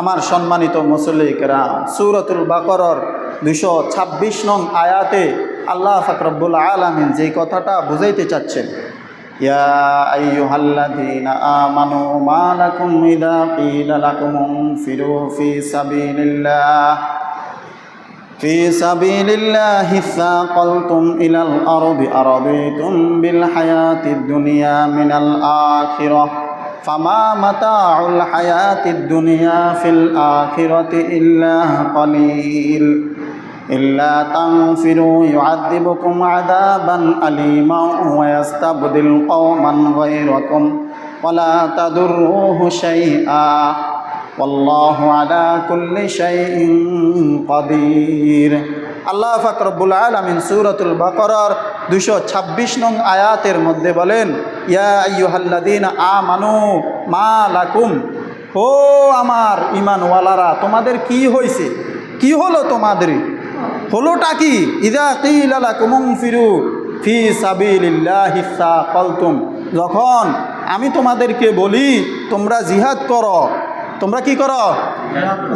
আমার সম্মানিত মুসল্লি কেরাম, সূরাতুল বাকারার 226 নং আয়াতে আল্লাহ পাক রব্বুল আলামিন যেই কথাটা বুঝাইতে চাচ্ছেন, ইয়া আইয়ুহাল্লাযীনা আমানু মা লাকুম ইযা ক্বিলা লাকুম ইনফিরু ফি সাবিলিল্লাহি সাকালতুম ইলাল আরদি আরাদিতুম বিল হায়াতিদ দুনিয়া মিনাল আখিরাহ ফামা মাতাউল হায়াতিদ দুনিয়া ফিল আখিরাতি ইল্লা কলিল ইল্লা তানফিরু ইউআযিবুকুম আযাবান আলীমা ওয়া ইয়াস্তাবদিল কওমান গায়রাকুম ওয়া লা তাদুররুহু শাইআ ওয়াল্লাহু আলা কুল্লি শাইইন কাদির। আল্লাহ পাক রব্বুল আলামিন সূরাতুল বাকারার 226 নং আয়াতের মধ্যে বলেন, ইয়া আইয়ুহাল্লাযীনা আমানু মা লাকুম, ও আমার ঈমানওয়ালারা, তোমাদের কি হইছে, কি হলো তোমাদের, হলোটা কি? ইযা ক্বিলা লাকুম ইনফিরু ফি সাবিলিল্লাহি সাকালতুম, যখন আমি তোমাদেরকে বলি তোমরা জিহাদ করো, তোমরা কি করো?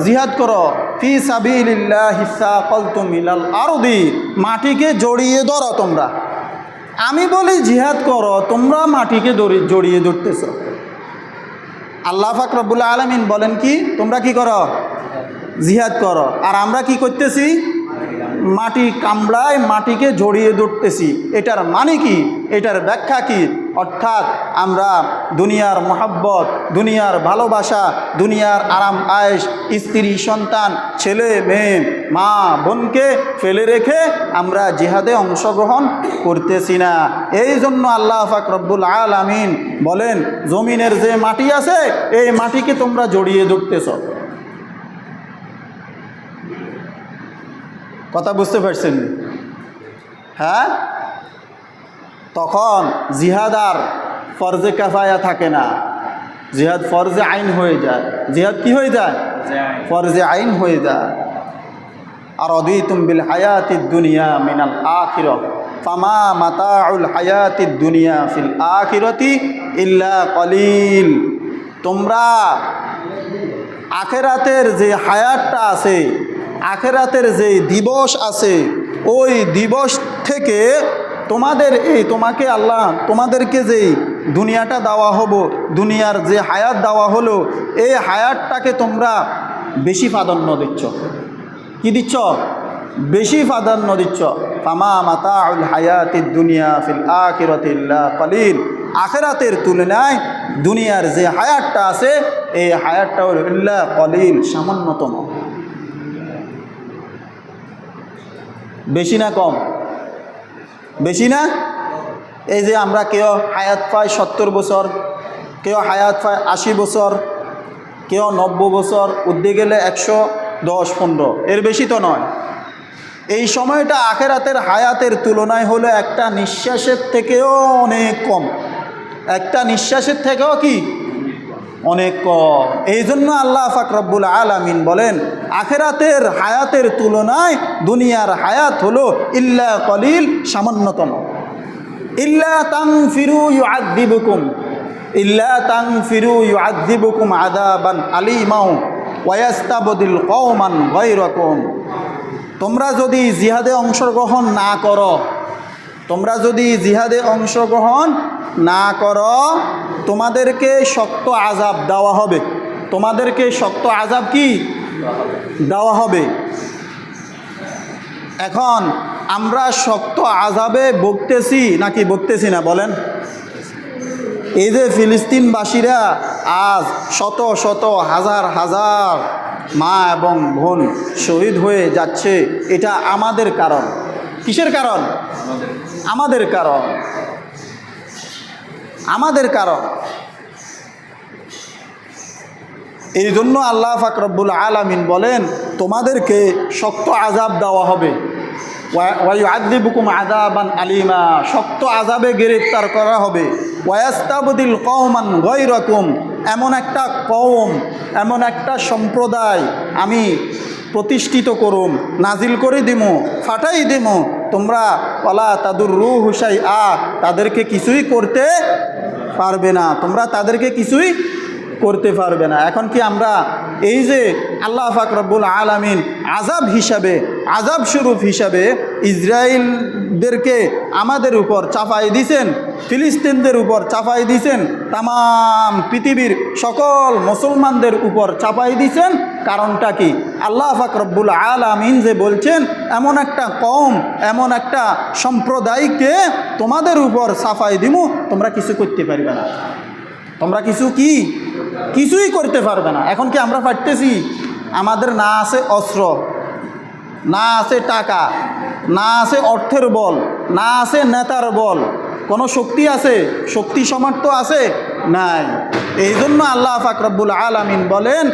জিহাদ করো। ফি সাবিলিল্লাহি সাকালতুম ইলাল আরদি, মাটিকে জড়িয়ে ধরো তোমরা। আমি বলি জিহাদ করো, তোমরা মাটিকে জড়িয়ে ধরতেছ। আল্লাহ পাক রব্বুল আলামিন বলেন কি, তোমরা কি করো? জিহাদ করো। আর আমরা কি করতেছি? মাটি কামড়ায় মাটিকে জড়িয়ে ধরতেছি। এটার মানে কি? এটার ব্যাখ্যা কি? অর্থাৎ আমরা দুনিয়ার মহব্বত, দুনিয়ার ভালোবাসা, দুনিয়ার আরাম আয়েশ, স্ত্রী সন্তান, ছেলে মেয়ে, মা বোনকে ফেলে রেখে আমরা জিহাদে অংশগ্রহণ করতেছি না। এই জন্য আল্লাহ পাক রব্বুল আলামিন বলেন, জমিনের যে মাটি আছে এই মাটিকে তোমরা জড়িয়ে ধরতেছ। কথা বুঝতে পারছেন? হ্যাঁ, তখন জিহাদ আর ফরজে কাফায়া থাকে না, জিহাদ ফরজে আইন হয়ে যায়। জিহাদ কি হয়ে যায়? ফরজে আইন হয়ে যায়। আর রাদিতুম বিল হায়াতিদ দুনিয়া মিনাল আখিরাহ ফামা মাতাউল হায়াতিদ দুনিয়া ফিল আখিরাতি ইল্লা কলিল। তোমরা আখিরাতের যে হায়াতটা আছে, আখিরাতের যে দিবস আছে, ওই দিবস থেকে তোমাকে আল্লাহ তোমাদেরকে যে দুনিয়াটা দেওয়া হবো, দুনিয়ার যে হায়াত দেওয়া হলো, এই হায়াতটাকে তোমরা বেশি প্রাধান্য দিচ্ছ। কি দিচ্ছ? বেশি প্রাধান্য দিচ্ছ। ফামা মাতাউল হায়াতিদ দুনিয়া ফিল আখিরাতি ইল্লা কলিল। আখিরাতের তুলনায় দুনিয়ার যে হায়াতটা আছে এই হায়াতটা হলো ইল্লা কলিল, সামান্যতম। বেশি না কম? বেশি না? এই যে আমরা কেউ হায়াত পায় 70 বছর, কেউ হায়াত পায় 80 বছর, কেউ 90 বছর, উঠতে গেলে 110-15, এর বেশি তো নয়। এই সময়টা আখিরাতের হায়াতের তুলনায় হলো একটা নিঃশ্বাসের থেকেও অনেক কম, একটা নিঃশ্বাসের থেকেও কি অনেক কম। এই জন্য আল্লাহ পাক রব্বুল আলামিন বলেন, আখিরাতের হায়াতের তুলনায় দুনিয়ার হায়াত হলো ইল্লা কলিল, সামান্যতম। ইল্লা তানফিরু ইউআযিবুকুম, ইল্লা তানফিরু ইউআযিবুকুম আযাবান আলীমা ওয়া ইয়াস্তাবদিল কওমান গায়রাকুম। তোমরা যদি জিহাদে অংশগ্রহণ না করো, তোমরা যদি জিহাদে অংশগ্রহণ না করো, তোমাদেরকে শক্ত আযাব দেওয়া হবে। তোমাদেরকে শক্ত আযাব কি দেওয়া হবে? এখন আমরা শক্ত আযাবে ভুগতেছি নাকি ভুগতেছি না বলেন? এই যে ফিলিস্তিনবাসীরা আজ শত শত হাজার হাজার মা এবং বোন শহীদ হয়ে যাচ্ছে, এটা আমাদের কারণ। কিসের কারণ? আমাদের কারণ, আমাদের কারণ। এই জন্য আল্লাহ পাক রব্বুল আলামিন বলেন, তোমাদেরকে শক্ত আযাব দেওয়া হবে। ওয়া ইউআযিবুকুম আযাবান আলীমা, শক্ত আযাবে গ্রেফতার করা হবে। ওয়া ইয়াস্তাবদিল কওমান গায়রাকুম, এমন একটা কওম, এমন একটা সম্প্রদায় আমি প্রতিষ্ঠিত করুম, নাজিল করে দিমু, ফাটাই দিমু, তোমরা ওয়ালা তাদুররুহু শাইআ, তাদেরকে কিছুই করতে পারবে না, তোমরা তাদেরকে কিছুই করতে পারবে না। এখন কি আমরা এই যে আল্লাহ পাক রব্বুল আলামিন আযাব হিসাবে, আযাব স্বরূপ হিসাবে ইসরায়েলদেরকে আমাদের উপর চাপাই দিয়েছেন, ফিলিস্তিনদের উপর চাপাই দিয়েছেন, তামাম পৃথিবীর সকল মুসলমানদের উপর চাপাই দিয়েছেন, কারণটা কি? আল্লাহ পাক রব্বুল আলামিন যে বলছেন এমন একটা কওম, এমন একটা সম্প্রদায়কে তোমাদের উপর চাপাই দিমু, তোমরা কিছু করতে পারবে না, তোমরা কিছুই করতে পারবে না। এখন কি আমরা পারতেছি? আমাদের না আছে অস্ত্র, না আছে টাকা, না আছে অর্থের বল, না আছে নেতার বল, কোনো শক্তি আছে? শক্তি সামর্থ্য আছে? নাই। এই জন্য আল্লাহ পাক রব্বুল আলামিন বলেন